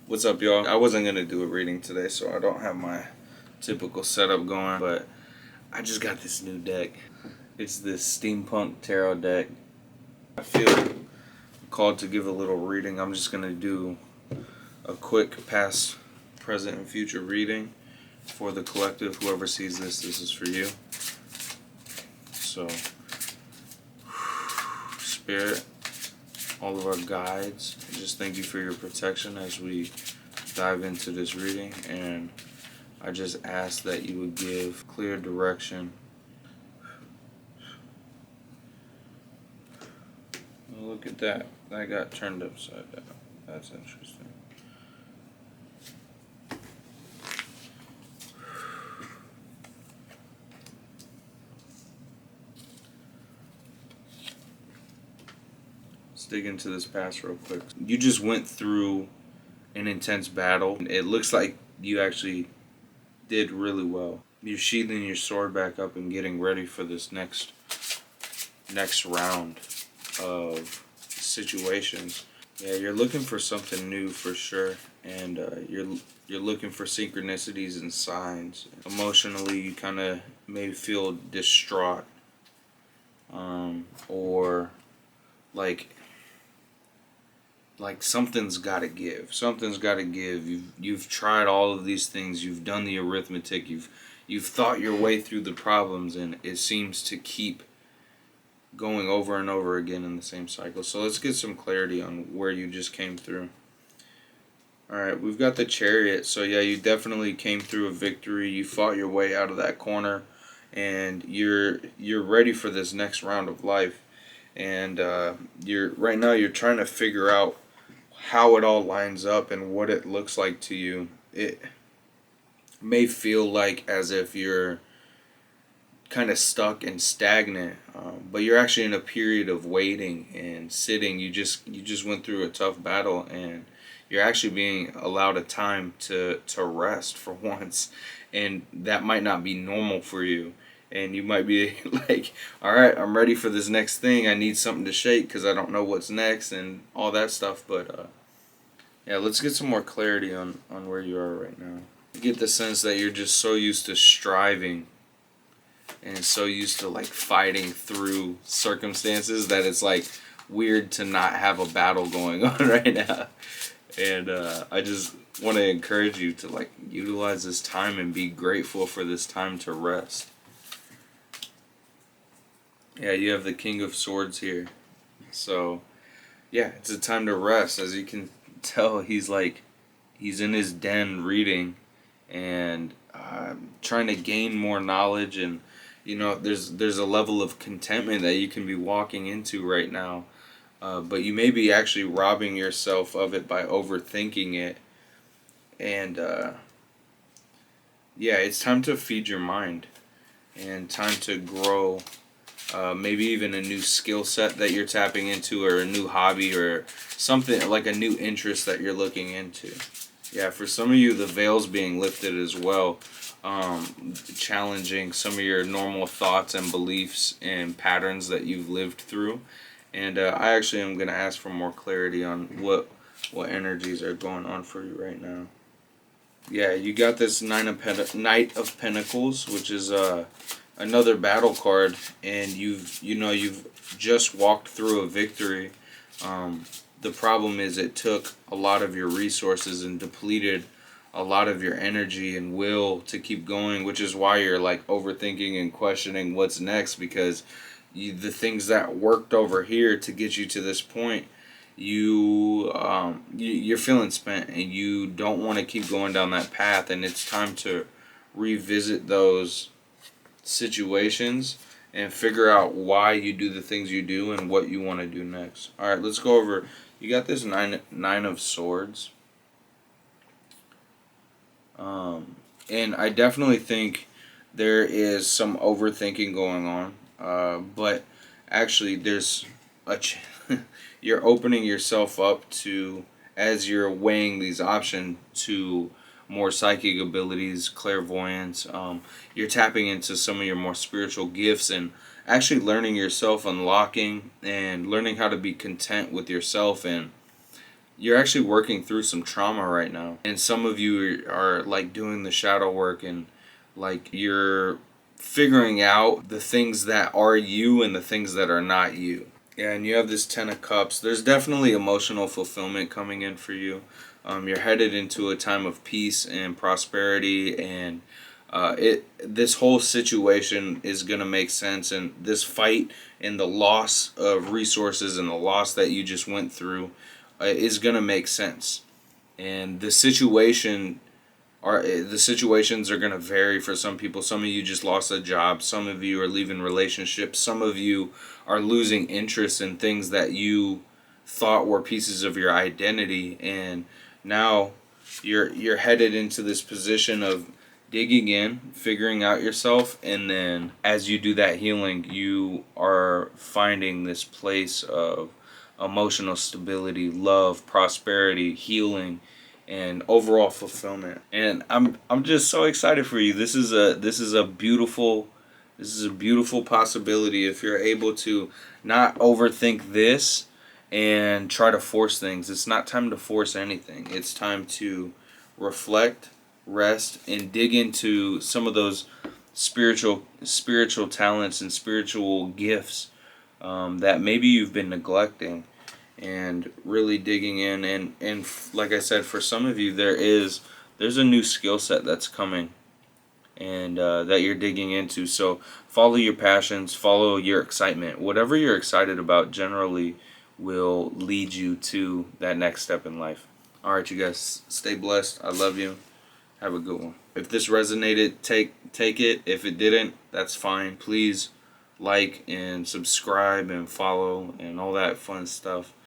What's up, y'all? I wasn't gonna do a reading today, so I don't have my typical setup going, but I just got this new deck. It's this steampunk tarot deck. I feel called to give a little reading. I'm just gonna do a quick past, present, and future reading for the collective. Whoever sees this, this is for you. So, Spirit, all of our guides, just thank you for your protection as we dive into this reading, and I just ask that you would give clear direction. Oh, look at that. That got turned upside down. That's interesting. Let's dig into this past real quick. You just went through an intense battle. It looks like you actually did really well. You're sheathing your sword back up and getting ready for this next round of situations. Yeah, you're looking for something new for sure, and you're looking for synchronicities and signs. Emotionally, you kind of may feel distraught, or like something's got to give. Something's got to give. You've tried all of these things. You've done the arithmetic. You've thought your way through the problems, and it seems to keep going over and over again in the same cycle. So let's get some clarity on where you just came through. Alright, we've got the Chariot. So yeah, you definitely came through a victory. You fought your way out of that corner, and you're ready for this next round of life. And right now you're trying to figure out how it all lines up and what it looks like to you. It may feel like as if you're kind of stuck and stagnant, but you're actually in a period of waiting and sitting. You just went through a tough battle, and you're actually being allowed a time to rest for once, and that might not be normal for you. And you might be like, all right, I'm ready for this next thing. I need something to shake because I don't know what's next and all that stuff. But yeah, let's get some more clarity on where you are right now. You get the sense that you're just so used to striving and so used to like fighting through circumstances that it's like weird to not have a battle going on right now. And I just want to encourage you to like utilize this time and be grateful for this time to rest. Yeah, you have the King of Swords here. So, yeah, it's a time to rest. As you can tell, he's in his den reading and trying to gain more knowledge. And, there's a level of contentment that you can be walking into right now. But you may be actually robbing yourself of it by overthinking it. And, yeah, it's time to feed your mind and time to grow. Maybe even a new skill set that you're tapping into, or a new hobby, or something like a new interest that you're looking into. Yeah, for some of you, the veil's being lifted as well, challenging some of your normal thoughts and beliefs and patterns that you've lived through. And I actually am going to ask for more clarity on what energies are going on for you right now. Yeah, you got this Knight of Pentacles, which is another battle card, and you've just walked through a victory. The problem is it took a lot of your resources and depleted a lot of your energy and will to keep going, which is why you're like overthinking and questioning what's next, because the things that worked over here to get you to this point, you're feeling spent and you don't want to keep going down that path, and it's time to revisit those situations and figure out why you do the things you do and what you want to do next. All right, let's go over. You got this nine of Swords, and I definitely think there is some overthinking going on, but actually there's you're opening yourself up to, as you're weighing these options, to more psychic abilities, clairvoyance. You're tapping into some of your more spiritual gifts and actually learning yourself, unlocking and learning how to be content with yourself and you're actually working through some trauma right now. And some of you are like doing the shadow work, and like you're figuring out the things that are you and the things that are not you. Yeah, and you have this Ten of Cups. There's definitely emotional fulfillment coming in for you. You're headed into a time of peace and prosperity, and this whole situation is gonna make sense. And this fight and the loss of resources and the loss that you just went through is gonna make sense. And the situations are going to vary for some people. Some of you just lost a job. Some of you are leaving relationships. Some of you are losing interest in things that you thought were pieces of your identity, and now you're headed into this position of digging in, figuring out yourself, and then as you do that healing, you are finding this place of emotional stability, love, prosperity, healing, and overall fulfillment. And I'm just so excited for you. This is a beautiful possibility if you're able to not overthink this and try to force things. It's not time to force anything. It's time to reflect, rest, and dig into some of those spiritual talents and spiritual gifts that maybe you've been neglecting, and really digging in. And like I said, for some of you there's a new skill set that's coming, and that you're digging into. So follow your passions, follow your excitement. Whatever you're excited about generally will lead you to that next step in life. All right, you guys, stay blessed. I love you. Have a good one. If this resonated, take it. If it didn't, that's fine. Please like and subscribe and follow and all that fun stuff.